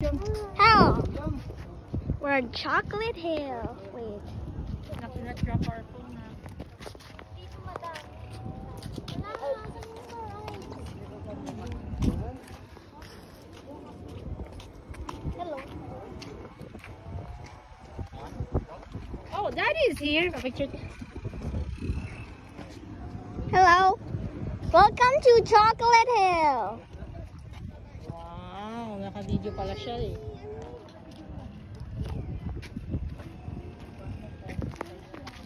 Hell, we're on Chocolate Hill. Wait. Drop our phone na. Hello. Oh, Daddy is here. Hello. Welcome to Chocolate Hill. Wow, naka-video pala siya eh.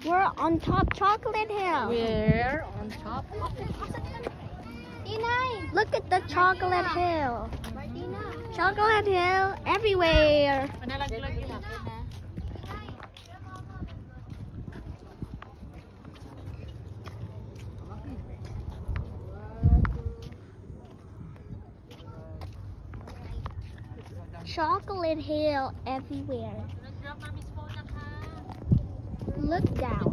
We're on top Chocolate Hill. We're on top. Look at the Chocolate Hill. Chocolate Hill everywhere. Manalaglag yun ako na. Chocolate Hill everywhere. Look down.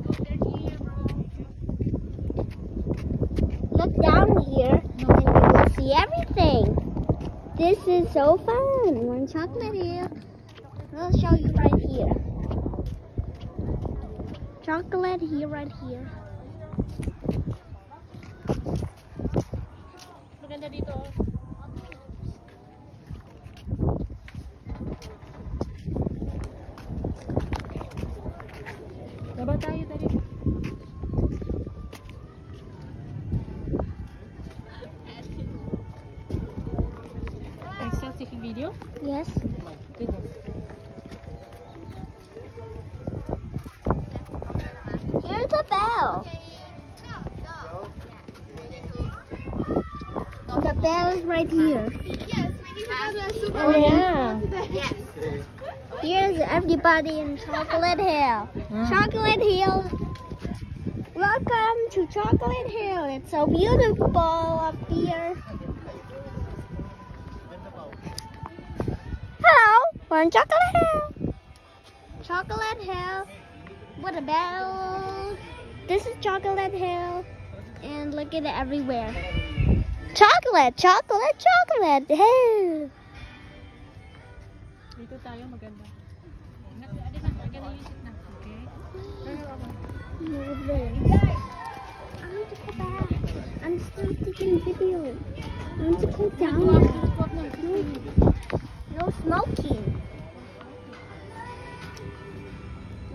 Look down here and you will see everything. This is so fun. We're in Chocolate Hill. I'll show you right here. Chocolate Hill right here. Maganda dito. Baba tayo tadi. Are you still taking video? Yes. My goodness. Here's a bell. The bell is right here. Oh yeah. Here's everybody in Chocolate Hill. Chocolate Hill. Welcome to Chocolate Hill. It's so beautiful up here. Hello, we're in Chocolate Hill. Chocolate Hill. What a bell. This is Chocolate Hill. And look at it everywhere. Chocolate, chocolate, chocolate Hill. Dito tayo maganda. Maganda yung sit na. Okay? I want to go back. I'm still taking video. I want to go down. No smoking.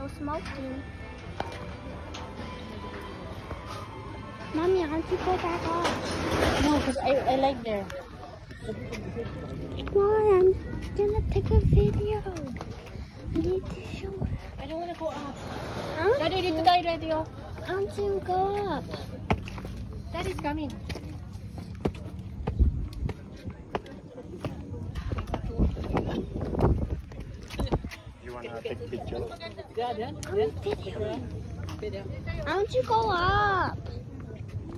No smoking. Mommy, I want to go back up. No, because I like there. Come on, I'm gonna take a video. I need to show her. I don't want to go up. Huh? Daddy, dito tayo, Daddy. Oh. I want to go up. Daddy's coming. You want to take a picture? Yeah. Video. I want to go up.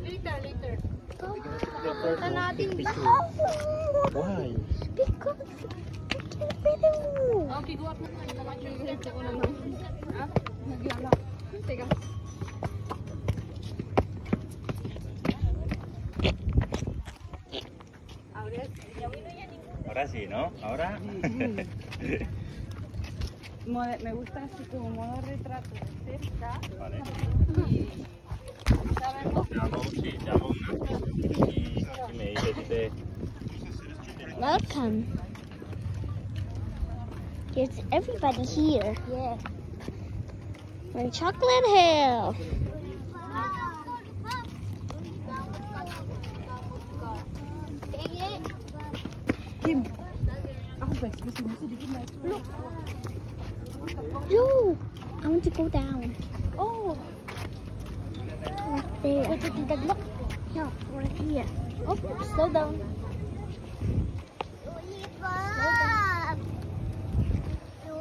Later. Go The up. first one, Natin take ba? picture. Why? Because I can't video. Okay, go up na tayo. Nagyala. Teka. Ahora sí, ¿no? Ahora. Me gusta así como modo retrato. Cerca. Vale. ¿Saben? Te hago una. Y me dices, Welcome. There's everybody here. Yeah. We're in Chocolate Hill. Kim. Ako ba? Dikit na. Look. No, I want to go down. Oh. Right there. Look. No, right here. Oh, slow down.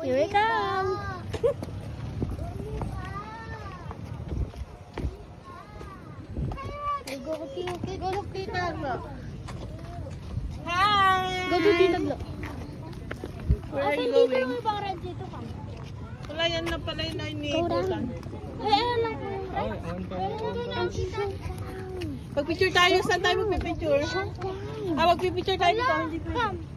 Here we come. Go look Tita. Hi. Go to Tita Glo. Where are you going? Wala yan na pala yung Go iniikutan. down. Pag-picture tayo, saan tayo magpipicture? Show down. Magpipicture tayo dito.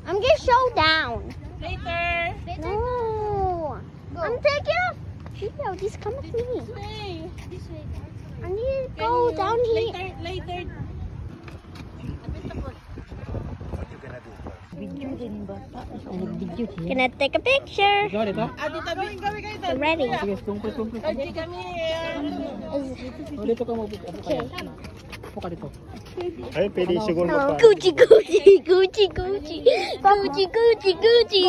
I'm gonna show down. Later. No. I'm taking off. Gio, just come with me. Stay. I need to go down here. Later. Can I take a picture? Dito. Ready? Kaji kami. Dito ka mo. Okay. Upo ka dito. Ay, pwede siguro Oh, magpa... Gucci, Gucci, Gucci, Gucci, Gucci, Gucci, Gucci.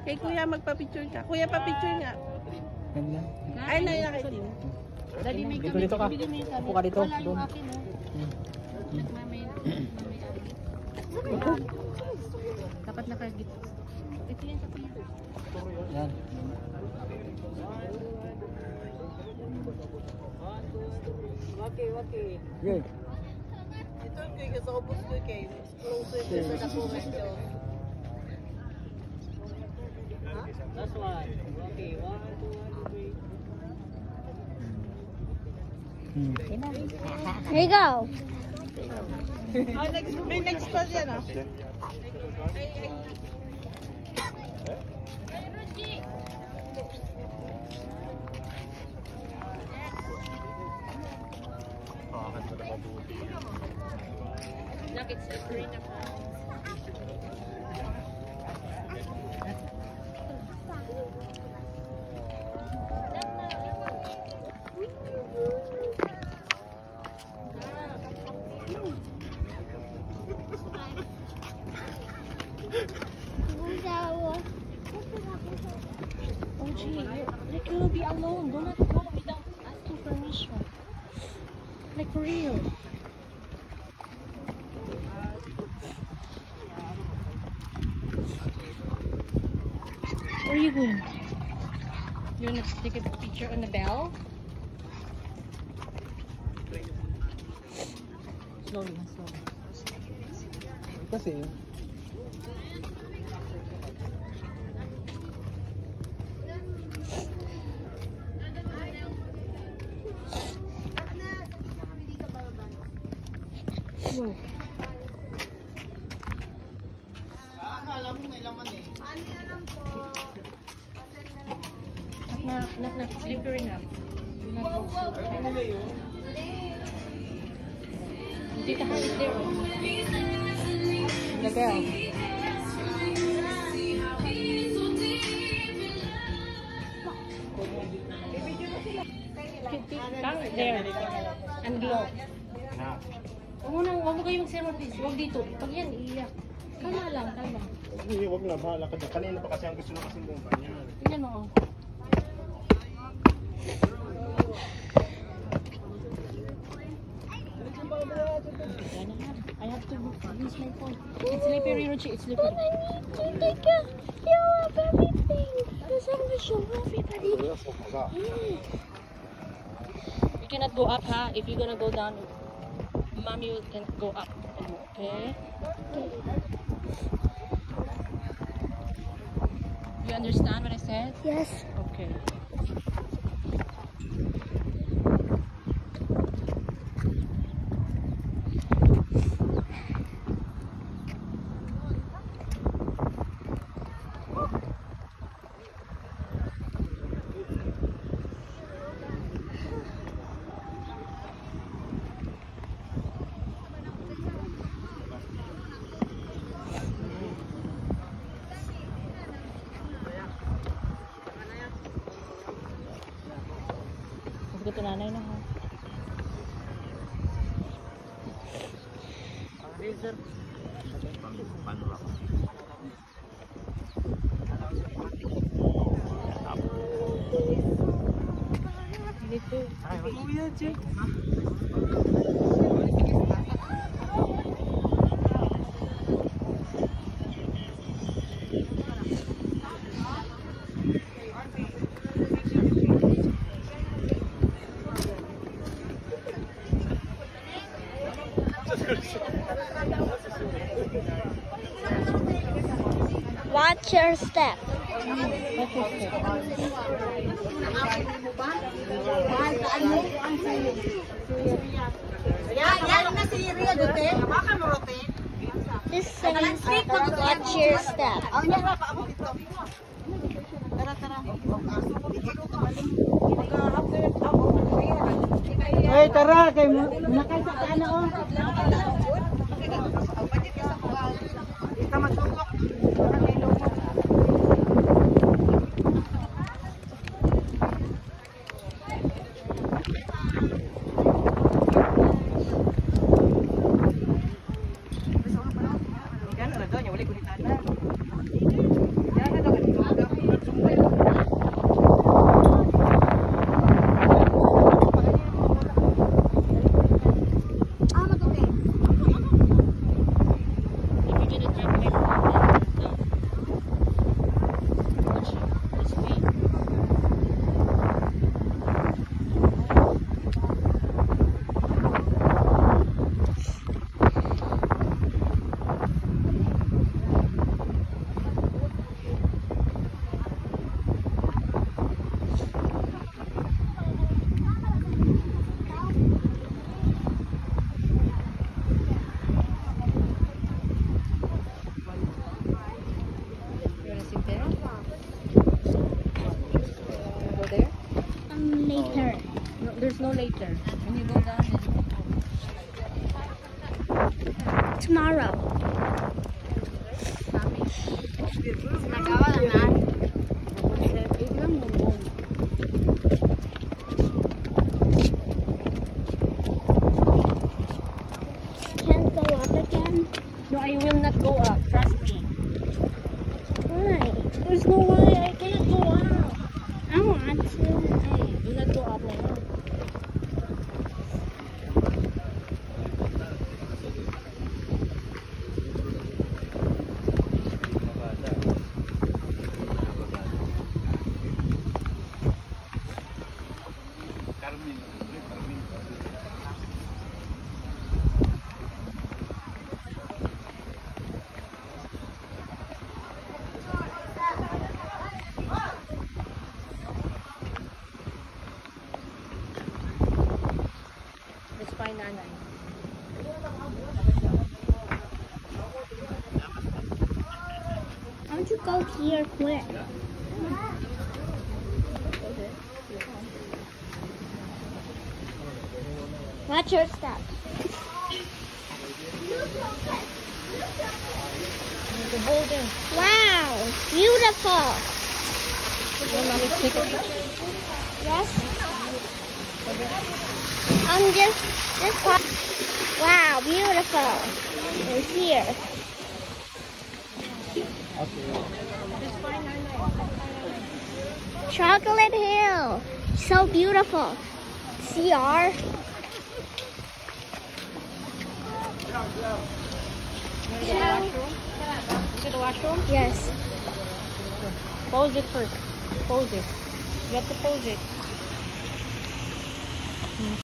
Kay kuya magpa-picture ka. Kuya pa-picture nga. Ganyan. Ay, naiyakitin. Dito ka. Upo ka dito. Doon. Dapat nakagit. Ito yan sa kuya. Yan. Good. Ito kay kasabot ko kay closer sa document. Last one. Okay, 1, 2, 1, 2. Here you go. May next pa yan ah. Oh, gee, you cannot be alone. Do not go without asking permission. Like for real. Where are you going? You want to take a picture on the bell? Slowly, slowly. Kasi, Whoa. Nak, slippery na. Dito ka is there. The bell. Come there. And glow. Huwag mo kayo mag-sermon please. Huwag dito. Pag yan, iiyak. Kalma lang, kalma. Huwag na, bahala ka dyan. Kanina pa kasi ang gusto na kasing bomba niya. Tingnan mo, oh. I have to use my phone. It's slippery, Ruchi. It's slippery. But I need to take a video of everything. Because I'm going to show everybody. You cannot go up, ha? If you're gonna go down, mommy can go up. Okay? You understand what I said? Yes. Okay. Ito nanay na ha. Dito. Kuya, Jake. Watch your step. What's your step? This says, watch your step. Hey, tara kay mo. Nakay sa ano oh. Later. No, there's no later. When you go down, Tomorrow. Can't go up again. no, I will not go up. Trust me. Why? There's no way. I cannot go up. I want to. Hey, do not go up now. Let's find Nanay. Why don't you go here quick? Watch your step. The building. Wow, beautiful. Yes. Just wow, beautiful. We're here. Chocolate Hill, so beautiful. CR. To the washroom? Yes. Pose it first. Pose it. You have to pose it.